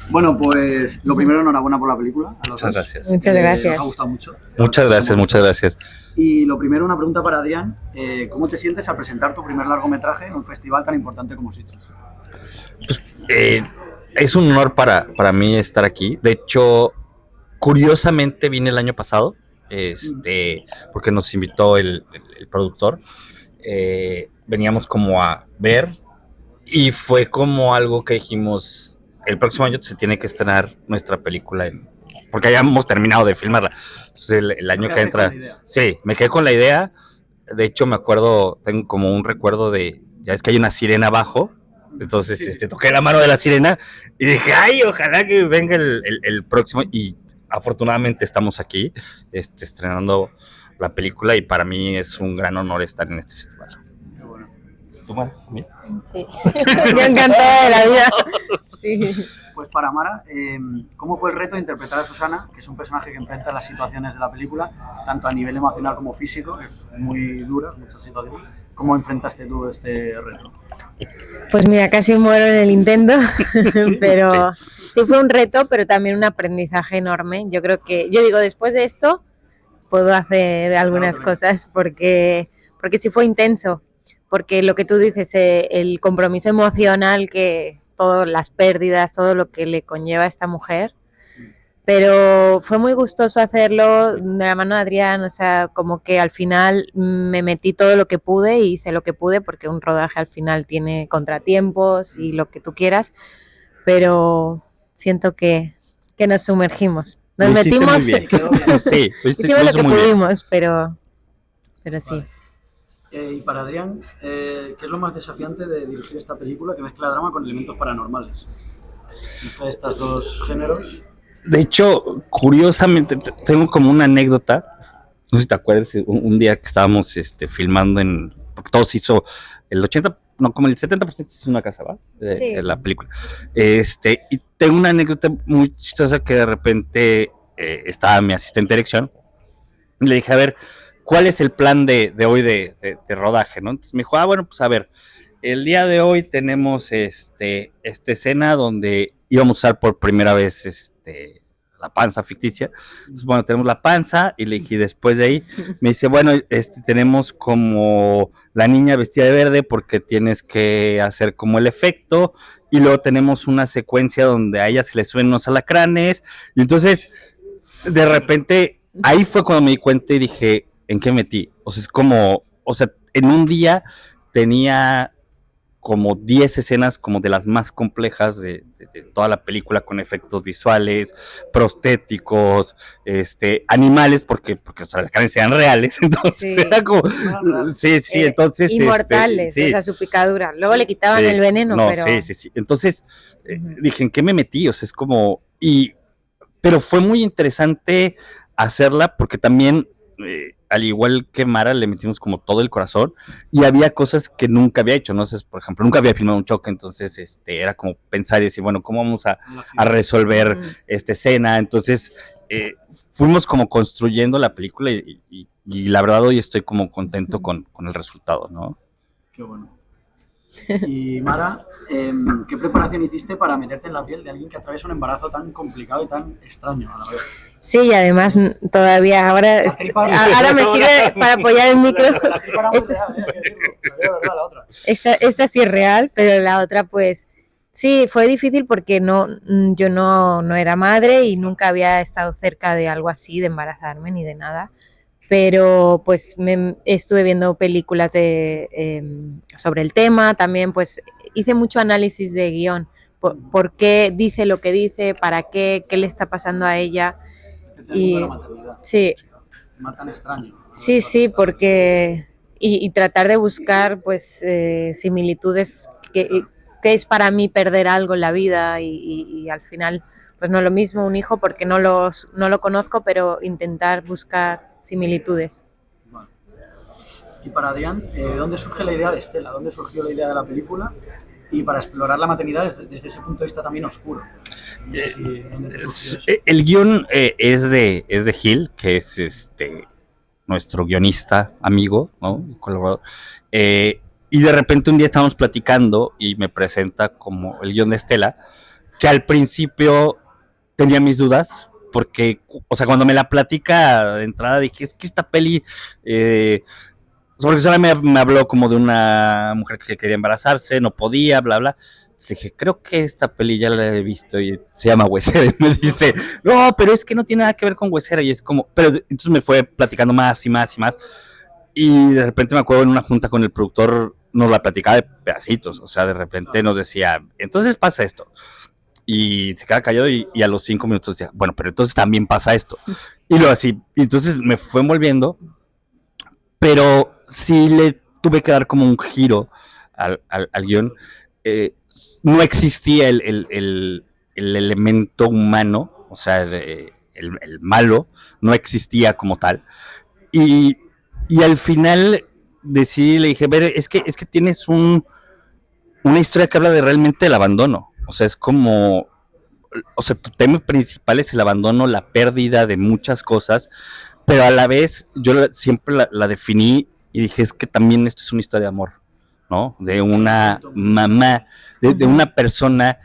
Bueno, pues lo primero, enhorabuena por la película. A los Muchas dos. gracias. Muchas gracias. Nos ha gustado mucho. Muchas gracias, muchas gracias. Y lo primero, una pregunta para Adrián. ¿Cómo te sientes al presentar tu primer largometraje en un festival tan importante como Sitges? Es un honor para mí estar aquí. De hecho, curiosamente vine el año pasado, porque nos invitó el productor. Veníamos como a ver y fue como algo que dijimos, el próximo año se tiene que estrenar nuestra película porque ya hemos terminado de filmarla. Entonces el año que entra, sí, me quedé con la idea. De hecho, me acuerdo, tengo como un recuerdo ya es que hay una sirena abajo. Entonces, sí. Toqué la mano de la sirena y dije, ay, ojalá que venga el próximo. Y afortunadamente estamos aquí, estrenando la película, y para mí es un gran honor estar en este festival. Qué bueno. ¿Tú, Mara? Sí. Yo encantada de la vida. Sí. Pues para Mara, ¿cómo fue el reto de interpretar a Susana, que es un personaje que enfrenta las situaciones de la película, tanto a nivel emocional como físico, es muy duras, muchas situaciones? ¿Cómo enfrentaste tú este reto? Pues mira, casi muero en el intento, ¿Sí? pero sí fue un reto, pero también un aprendizaje enorme. Yo digo, después de esto puedo hacer algunas cosas porque sí fue intenso, porque lo que tú dices, el compromiso emocional, que todas las pérdidas, todo lo que le conlleva a esta mujer. Pero fue muy gustoso hacerlo de la mano de Adrián, o sea, como que al final me metí todo lo que pude y hice lo que pude, porque un rodaje al final tiene contratiempos y lo que tú quieras, pero siento que nos sumergimos. Nos metimos, muy bien. Sí, hicimos lo que pudimos, pero sí. Y para Adrián, ¿qué es lo más desafiante de dirigir esta película que mezcla drama con elementos paranormales? Mezcla estos dos géneros. De hecho, curiosamente, tengo como una anécdota. No sé si te acuerdas, un día que estábamos filmando porque todo se hizo, el 80, no, como el 70% se hizo una casa, ¿va? Sí. La película. Y tengo una anécdota muy chistosa que de repente estaba mi asistente de dirección y le dije, a ver, ¿cuál es el plan de hoy de rodaje, no? Entonces me dijo, bueno, pues a ver, el día de hoy tenemos esta escena donde íbamos a usar por primera vez la panza ficticia. Entonces, bueno, tenemos la panza, y le dije, después de ahí, me dice, bueno, tenemos como la niña vestida de verde porque tienes que hacer como el efecto, y luego tenemos una secuencia donde a ella se le suben unos alacranes, y entonces, de repente, ahí fue cuando me di cuenta y dije, ¿en qué metí? O sea, es como, en un día tenía como 10 escenas como de las más complejas de toda la película, con efectos visuales, prostéticos, animales, porque o sea, las carnes eran reales, entonces era como, sí, entonces inmortales, o sea, su picadura, luego le quitaban el veneno, pero sí, entonces dije, ¿en qué me metí? O sea, es como, pero fue muy interesante hacerla, porque también al igual que Mara, le metimos como todo el corazón, y había cosas que nunca había hecho, ¿no? Por ejemplo, nunca había filmado un choque, entonces era como pensar y decir, bueno, ¿cómo vamos a resolver esta escena? Entonces fuimos como construyendo la película, y la verdad hoy estoy como contento con el resultado, ¿no? Qué bueno. Y Mara, ¿qué preparación hiciste para meterte en la piel de alguien que atraviesa un embarazo tan complicado y tan extraño a la vez? Sí, y además todavía ahora me sirve para apoyar el micro. Esta sí es real, pero la otra pues sí, fue difícil porque yo no era madre y nunca había estado cerca de algo así, de embarazarme ni de nada. Pero pues estuve viendo películas sobre el tema, también pues hice mucho análisis de guión, por qué dice lo que dice, para qué le está pasando a ella. Y la maternidad. Sí. Más tan extraño. Sí, porque y tratar de buscar pues similitudes, que es para mí perder algo en la vida, y al final pues no es lo mismo un hijo porque no lo conozco, pero intentar buscar similitudes. Vale. Y para Adrián, ¿de dónde surge la idea de Estela? ¿Dónde surgió la idea de la película? Y para explorar la maternidad desde ese punto de vista también oscuro. El guión es de Gil, que es nuestro guionista amigo, ¿no? Colaborador. Y de repente un día estábamos platicando y me presenta como el guión de Estela, que al principio tenía mis dudas, porque, o sea, cuando me la platica de entrada dije, es que esta peli, porque solo me habló como de una mujer que quería embarazarse, no podía, bla, bla. Entonces dije, creo que esta peli ya la he visto y se llama Huesera. Y me dice, no, pero es que no tiene nada que ver con Huesera. Y es como, pero entonces me fue platicando más y más y más. Y de repente me acuerdo en una junta con el productor, nos la platicaba de pedacitos. O sea, de repente nos decía, entonces pasa esto. Y se queda callado y a los 5 minutos decía, bueno, pero entonces también pasa esto. Y luego así, y entonces me fue envolviendo, pero sí le tuve que dar como un giro al guión. No existía el elemento humano, o sea, el malo, no existía como tal. Y, y al final decidí, le dije, ver, es que tienes una historia que habla de realmente el abandono. O sea, es como, o sea, tu tema principal es el abandono, la pérdida de muchas cosas, pero a la vez yo siempre la definí y dije, es que también esto es una historia de amor, ¿no? De una mamá, de una persona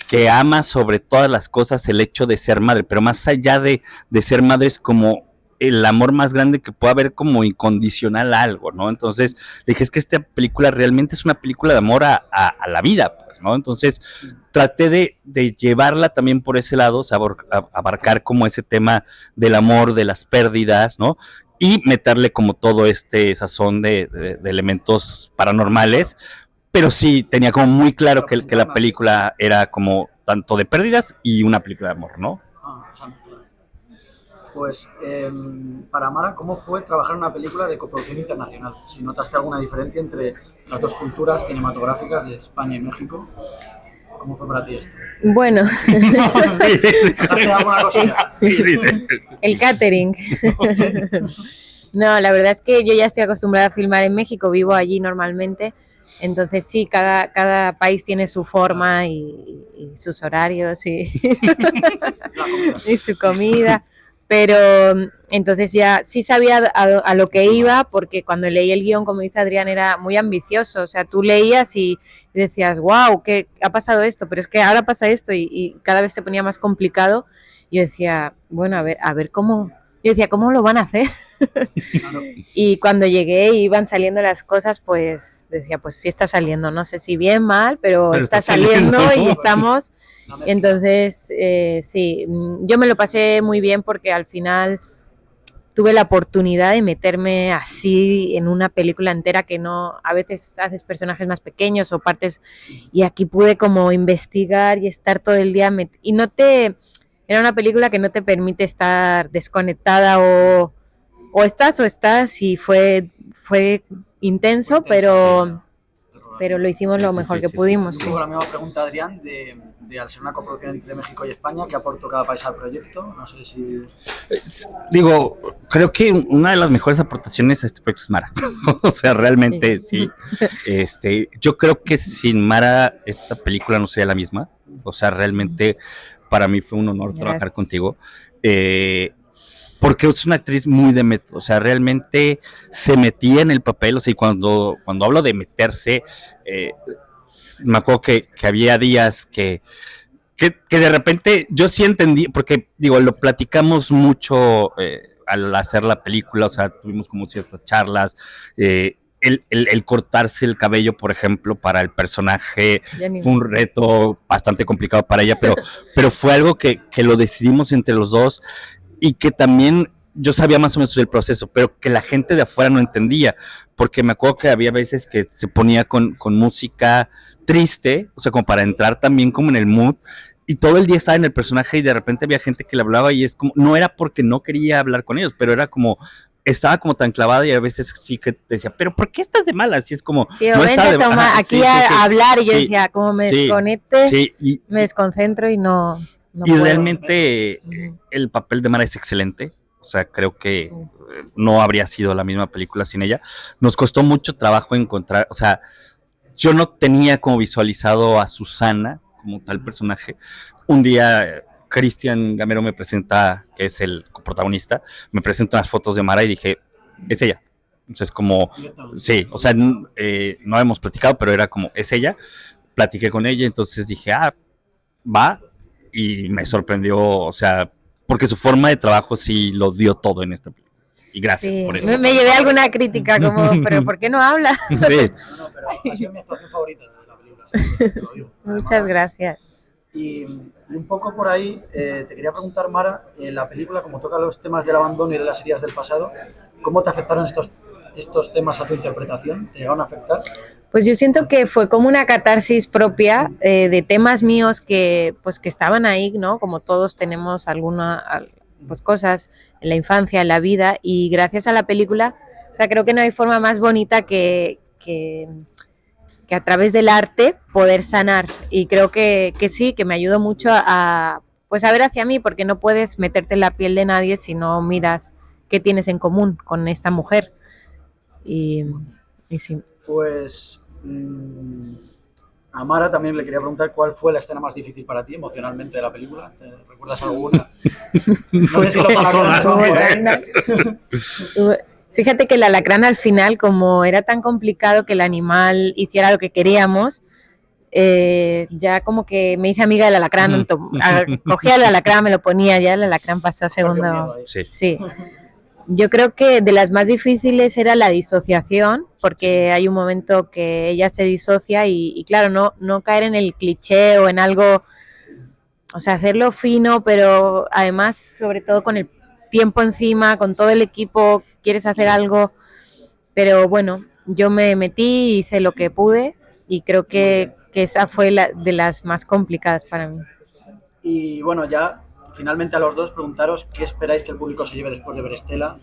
que ama sobre todas las cosas el hecho de ser madre, pero más allá de ser madre es como el amor más grande que puede haber como incondicional a algo, ¿no? Entonces le dije, es que esta película realmente es una película de amor a la vida, pues, ¿no? Entonces traté de llevarla también por ese lado, o sea, abarcar como ese tema del amor, de las pérdidas, ¿no? Y meterle como todo este sazón de elementos paranormales, pero sí tenía como muy claro que la película era como tanto de pérdidas y una película de amor, ¿no? O sea, pues para Mara, ¿cómo fue trabajar en una película de coproducción internacional? Si notaste alguna diferencia entre las dos culturas cinematográficas de España y México, ¿cómo fue para ti esto? Bueno, ¿Notaste alguna cosa? el catering. No, la verdad es que yo ya estoy acostumbrada a filmar en México, vivo allí normalmente, entonces sí, cada país tiene su forma y sus horarios y su comida, pero entonces ya sí sabía a lo que iba, porque cuando leí el guión, como dice Adrián, era muy ambicioso, o sea, tú leías y decías, wow, ¿qué ha pasado esto? Pero es que ahora pasa esto y cada vez se ponía más complicado. Yo decía, bueno, a ver cómo... Yo decía, ¿cómo lo van a hacer? Y cuando llegué y iban saliendo las cosas, pues decía, pues sí está saliendo, no sé si bien, mal, pero está saliendo y estamos. Entonces, sí, yo me lo pasé muy bien porque al final tuve la oportunidad de meterme así en una película entera, que no, a veces haces personajes más pequeños o partes, y aquí pude como investigar y estar todo el día, y no te... Era una película que no te permite estar desconectada o estás y fue intenso, pero lo hicimos lo mejor que pudimos. Tengo la misma pregunta, Adrián, de al ser una coproducción entre México y España, ¿qué aportó cada país al proyecto? No sé si... Digo, creo que una de las mejores aportaciones a este proyecto es Mara. O sea, realmente sí. Yo creo que sin Mara esta película no sería la misma. O sea, realmente para mí fue un honor trabajar contigo. Porque es una actriz muy de método, o sea, realmente se metía en el papel, o sea, y cuando hablo de meterse, me acuerdo que había días que de repente yo sí entendí, porque digo, lo platicamos mucho al hacer la película, o sea, tuvimos como ciertas charlas, el cortarse el cabello, por ejemplo, para el personaje fue un reto bastante complicado para ella, pero fue algo que lo decidimos entre los dos y que también yo sabía más o menos del proceso, pero que la gente de afuera no entendía, porque me acuerdo que había veces que se ponía con música triste, o sea, como para entrar también como en el mood, y todo el día estaba en el personaje y de repente había gente que le hablaba y es como, no era porque no quería hablar con ellos, pero era como, estaba como tan clavada y a veces sí que te decía, pero ¿por qué estás de malas? Y es como, sí, no está de malas. Aquí sí, a hablar y yo decía, como me desconecte, me desconcentro y no y puedo. Realmente el papel de Mara es excelente, o sea, creo que no habría sido la misma película sin ella. Nos costó mucho trabajo encontrar, o sea, yo no tenía como visualizado a Susana como tal personaje. Un día Cristian Gamero me presenta, que es el coprotagonista, me presenta unas fotos de Mara y dije, es ella. Entonces como, sí, o sea, no hemos platicado, pero era como, es ella. Platiqué con ella, entonces dije, va y me sorprendió, o sea, porque su forma de trabajo sí lo dio todo en esta película. Y gracias Sí, por eso. me llevé alguna crítica como, pero ¿por qué no habla? Sí. No, pero ha sido mi actuación favorita de la película, te lo digo. Muchas gracias. Y un poco por ahí te quería preguntar, Mara, la película, como toca los temas del abandono y de las heridas del pasado, ¿cómo te afectaron estos temas a tu interpretación? ¿Te llegaron a afectar? Pues yo siento que fue como una catarsis propia de temas míos que estaban ahí, ¿no? Como todos tenemos pues cosas en la infancia, en la vida, y gracias a la película, o sea, creo que no hay forma más bonita que a través del arte poder sanar. Y creo que sí, que me ayudó mucho pues a ver hacia mí, porque no puedes meterte en la piel de nadie si no miras qué tienes en común con esta mujer. Y sí. Pues a Mara también le quería preguntar cuál fue la escena más difícil para ti emocionalmente de la película. ¿Te recuerdas alguna? No sé si lo Fíjate que el alacrán al final, como era tan complicado que el animal hiciera lo que queríamos, ya como que me hice amiga del alacrán, cogía el alacrán, me lo ponía, ya el alacrán pasó a segundo. Sí. Yo creo que de las más difíciles era la disociación, porque hay un momento que ella se disocia y claro, no caer en el cliché o en algo, o sea, hacerlo fino, pero además, sobre todo con el tiempo encima, con todo el equipo, quieres hacer algo, pero bueno, yo me metí, hice lo que pude y creo que esa fue de las más complicadas para mí. Y bueno, ya finalmente a los dos preguntaros qué esperáis que el público se lleve después de ver Estela,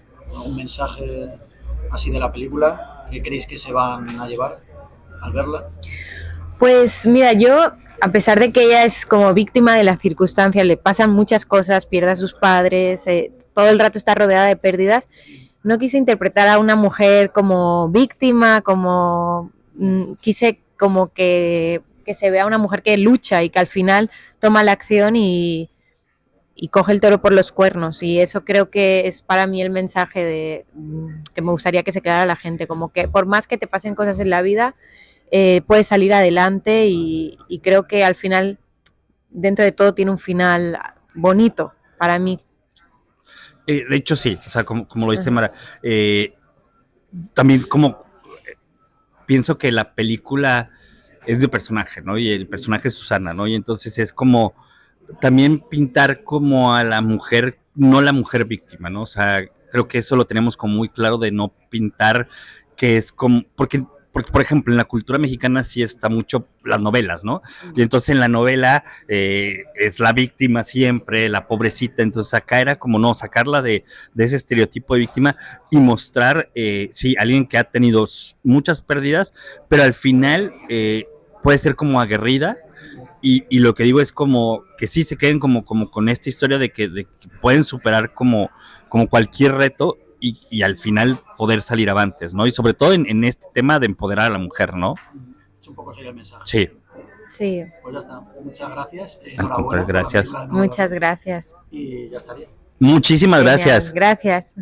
un mensaje así de la película, ¿qué creéis que se van a llevar al verla? Pues mira, yo, a pesar de que ella es como víctima de las circunstancias, le pasan muchas cosas, pierde a sus padres, todo el rato está rodeada de pérdidas, no quise interpretar a una mujer como víctima, quise como que se vea una mujer que lucha y que al final toma la acción y coge el toro por los cuernos, y eso creo que es para mí el mensaje que me gustaría que se quedara la gente, como que por más que te pasen cosas en la vida, puedes salir adelante y creo que al final, dentro de todo, tiene un final bonito para mí. De hecho sí, o sea, como lo dice Mara, también como pienso que la película es de personaje, ¿no? Y el personaje es Susana, ¿no? Y entonces es como también pintar como a la mujer, no la mujer víctima, ¿no? O sea, creo que eso lo tenemos como muy claro de no pintar que es como, porque por ejemplo, en la cultura mexicana sí está mucho las novelas, ¿no? Y entonces en la novela es la víctima siempre, la pobrecita, entonces acá era como no, sacarla de ese estereotipo de víctima y mostrar, sí, alguien que ha tenido muchas pérdidas, pero al final puede ser como aguerrida. Y lo que digo es como que sí se queden como con esta historia de que pueden superar como cualquier reto y al final poder salir avantes, ¿no? Y sobre todo en este tema de empoderar a la mujer, ¿no? Es un poco sería el mensaje. Sí. Sí. Pues ya está. Muchas gracias. Al contrario, gracias. Muchas gracias. Y ya estaría. Muchísimas gracias. Gracias.